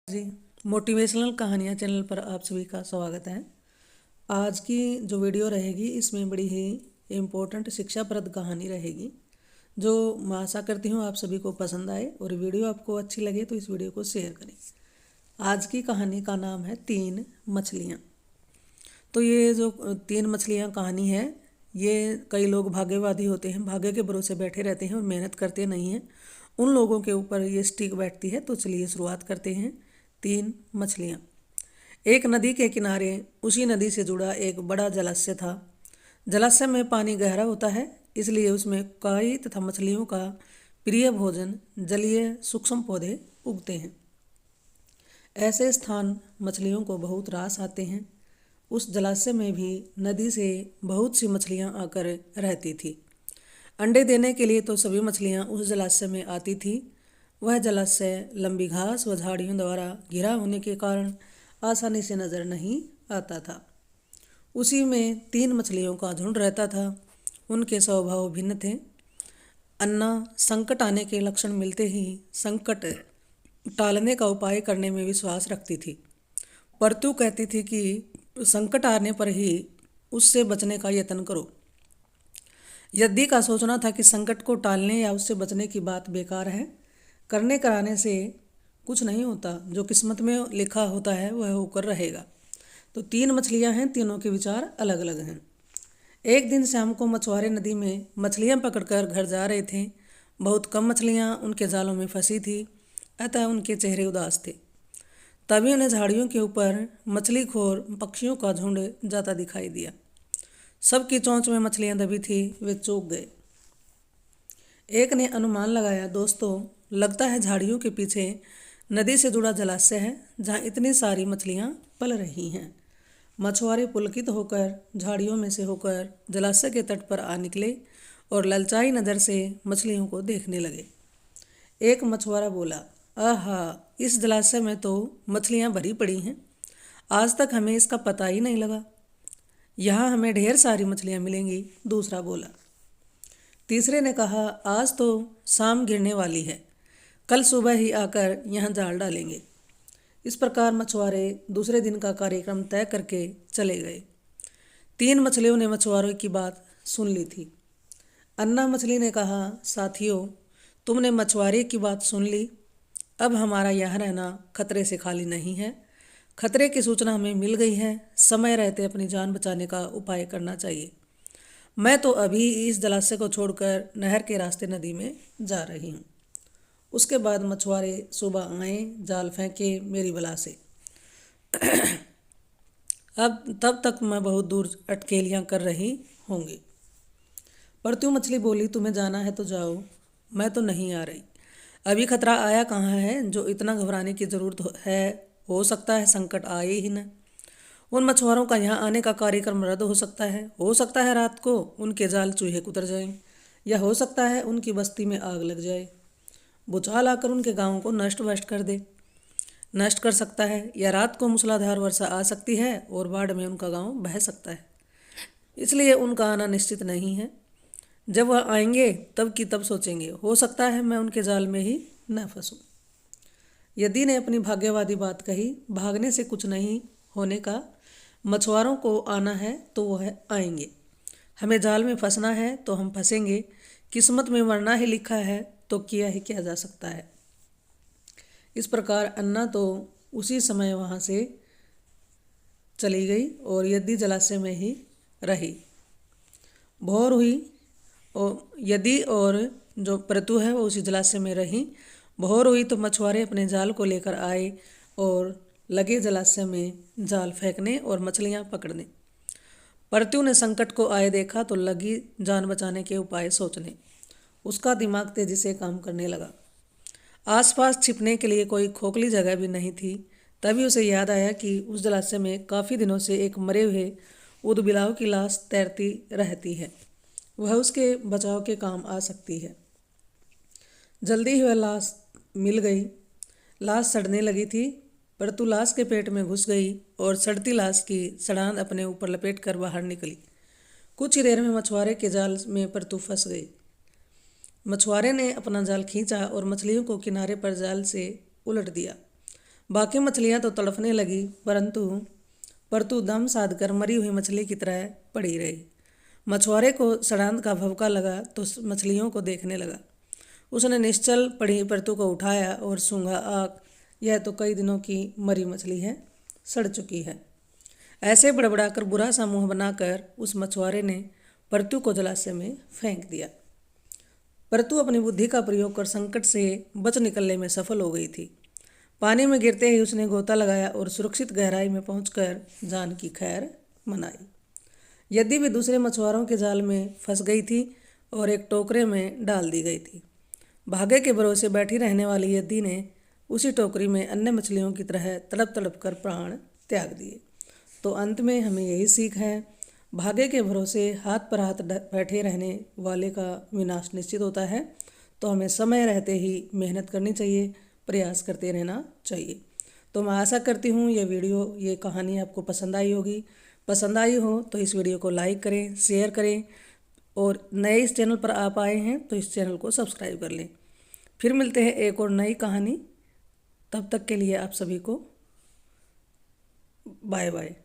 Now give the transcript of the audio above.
जी, motivational कहानियाँ channel पर आप सभी का स्वागत है। आज की जो वीडियो रहेगी इसमें बड़ी ही इम्पोर्टेंट शिक्षाप्रद कहानी रहेगी, जो मैं आशा करती हूँ आप सभी को पसंद आए और वीडियो आपको अच्छी लगे तो इस वीडियो को शेयर करें। आज की कहानी का नाम है तीन मछलियाँ। तो ये जो तीन मछलियाँ कहानी है, ये कई लोग भाग्यवादी होते हैं, भाग्य के भरोसे बैठे रहते हैं और मेहनत करते नहीं हैं। उन लोगों के ऊपर ये स्टिक बैठती है। तो चलिए शुरुआत करते हैं। तीन मछलियाँ। एक नदी के किनारे उसी नदी से जुड़ा एक बड़ा जलाशय था। जलाशय में पानी गहरा होता है, इसलिए उसमें कई तथा मछलियों का प्रिय भोजन जलीय सूक्ष्म पौधे उगते हैं। ऐसे स्थान मछलियों को बहुत रास आते हैं। उस जलाशय में भी नदी से बहुत सी मछलियाँ आकर रहती थी। अंडे देने के लिए तो सभी मछलियाँ उस जलाशय में आती थी। वह जलाशय लंबी घास व झाड़ियों द्वारा घिरा होने के कारण आसानी से नजर नहीं आता था। उसी में तीन मछलियों का झुंड रहता था। उनके स्वभाव भिन्न थे। अन्ना संकट आने के लक्षण मिलते ही संकट टालने का उपाय करने में विश्वास रखती थी। परतु कहती थी कि संकट आने पर ही उससे बचने का यत्न करो। यद्दी का सोचना था कि संकट को टालने या उससे बचने की बात बेकार है। करने कराने से कुछ नहीं होता, जो किस्मत में लिखा होता है वह होकर रहेगा। तो तीन मछलियां हैं, तीनों के विचार अलग अलग हैं। एक दिन शाम को मछुआरे नदी में मछलियां पकड़कर घर जा रहे थे। बहुत कम मछलियां उनके जालों में फंसी थी, अतः उनके चेहरे उदास थे। तभी उन्हें झाड़ियों के ऊपर मछलीखोर पक्षियों का झुंड जाता दिखाई दिया। सबकी चोंच में मछलियां दबी थी, वे चौंक गए। एक ने अनुमान लगाया, दोस्तों लगता है झाड़ियों के पीछे नदी से जुड़ा जलाशय है जहाँ इतनी सारी मछलियाँ पल रही हैं। मछुआरे पुलकित होकर झाड़ियों में से होकर जलाशय के तट पर आ निकले और ललचाई नज़र से मछलियों को देखने लगे। एक मछुआरा बोला, आहा, इस जलाशय में तो मछलियाँ भरी पड़ी हैं। आज तक हमें इसका पता ही नहीं लगा। यहाँ हमें ढेर सारी मछलियाँ मिलेंगी, दूसरा बोला। तीसरे ने कहा, आज तो शाम गिरने वाली है, कल सुबह ही आकर यहाँ जाल डालेंगे। इस प्रकार मछुआरे दूसरे दिन का कार्यक्रम तय करके चले गए। तीन मछलियों ने मछुआरों की बात सुन ली थी। अन्ना मछली ने कहा, साथियों तुमने मछुआरे की बात सुन ली, अब हमारा यहाँ रहना खतरे से खाली नहीं है। खतरे की सूचना हमें मिल गई है, समय रहते अपनी जान बचाने का उपाय करना चाहिए। मैं तो अभी इस जलाशय को छोड़कर नहर के रास्ते नदी में जा रही हूँ। उसके बाद मछुआरे सुबह आए, जाल फेंके मेरी बला से। अब तब तक मैं बहुत दूर अटकेलियाँ कर रही होंगी। परतु मछली बोली, तुम्हें जाना है तो जाओ, मैं तो नहीं आ रही। अभी खतरा आया कहाँ है जो इतना घबराने की ज़रूरत है। हो सकता है संकट आए ही न। उन मछुआरों का यहाँ आने का कार्यक्रम रद्द हो सकता है रात को उनके जाल चूहे कुतर जाएं, या हो सकता है उनकी बस्ती में आग लग जाए, भूचाल आकर उनके गांवों को नष्ट कर सकता है, या रात को मूसलाधार वर्षा आ सकती है और बाढ़ में उनका गांव बह सकता है। इसलिए उनका आना निश्चित नहीं है। जब वह आएंगे तब की तब सोचेंगे, हो सकता है मैं उनके जाल में ही न फंसूं। यदि ने अपनी भाग्यवादी बात कही, भागने से कुछ नहीं होने का। मछुआरों को आना है तो वह आएंगे, हमें जाल में फंसना है तो हम फंसेंगे। किस्मत में मरना ही लिखा है तो किया ही क्या जा सकता है। इस प्रकार अन्ना तो उसी समय वहाँ से चली गई और यदि जलाशय में ही रही। भोर हुई और यदि और जो परतु है वो उसी जलाशय में रही। भोर हुई तो मछुआरे अपने जाल को लेकर आए और लगे जलाशय में जाल फेंकने और मछलियाँ पकड़ने। परतु ने संकट को आए देखा तो लगी जान बचाने के उपाय सोचने। उसका दिमाग तेजी से काम करने लगा। आसपास छिपने के लिए कोई खोखली जगह भी नहीं थी। तभी उसे याद आया कि उस जलाशय में काफ़ी दिनों से एक मरे हुए ऊदबिलाव की लाश तैरती रहती है, वह उसके बचाव के काम आ सकती है। जल्दी ही वह लाश मिल गई। लाश सड़ने लगी थी, परंतु लाश के पेट में घुस गई और सड़ती लाश की सड़ांध अपने ऊपर लपेट कर बाहर निकली। कुछ ही देर में मछुआरे के जाल में परतु फंस गई। मछुआरे ने अपना जाल खींचा और मछलियों को किनारे पर जाल से उलट दिया। बाकी मछलियां तो तड़पने लगी, परंतु दम साध कर मरी हुई मछली की तरह पड़ी रही। मछुआरे को षड्यंत्र का भभका लगा तो मछलियों को देखने लगा। उसने निश्चल पड़ी परतु को उठाया और सूंघा, आग, यह तो कई दिनों की मरी मछली है, सड़ चुकी है। ऐसे बड़बड़ाकर बुरा सा मुंह बनाकर उस मछुआरे ने परतु को जलाशय में फेंक दिया। परतु अपनी बुद्धि का प्रयोग कर संकट से बच निकलने में सफल हो गई थी। पानी में गिरते ही उसने गोता लगाया और सुरक्षित गहराई में पहुंचकर जान की खैर मनाई। यदि भी दूसरे मछुआरों के जाल में फंस गई थी और एक टोकरे में डाल दी गई थी। भाग्य के भरोसे बैठी रहने वाली यदि ने उसी टोकरी में अन्य मछलियों की तरह तड़प तड़प कर प्राण त्याग दिए। तो अंत में हमें यही सीख है, भाग्य के भरोसे हाथ पर हाथ बैठे रहने वाले का विनाश निश्चित होता है। तो हमें समय रहते ही मेहनत करनी चाहिए, प्रयास करते रहना चाहिए। तो मैं आशा करती हूँ ये कहानी आपको पसंद आई होगी। पसंद आई हो तो इस वीडियो को लाइक करें, शेयर करें, और नए इस चैनल पर आप आए हैं तो इस चैनल को सब्सक्राइब कर लें। फिर मिलते हैं एक और नई कहानी। तब तक के लिए आप सभी को बाय बाय।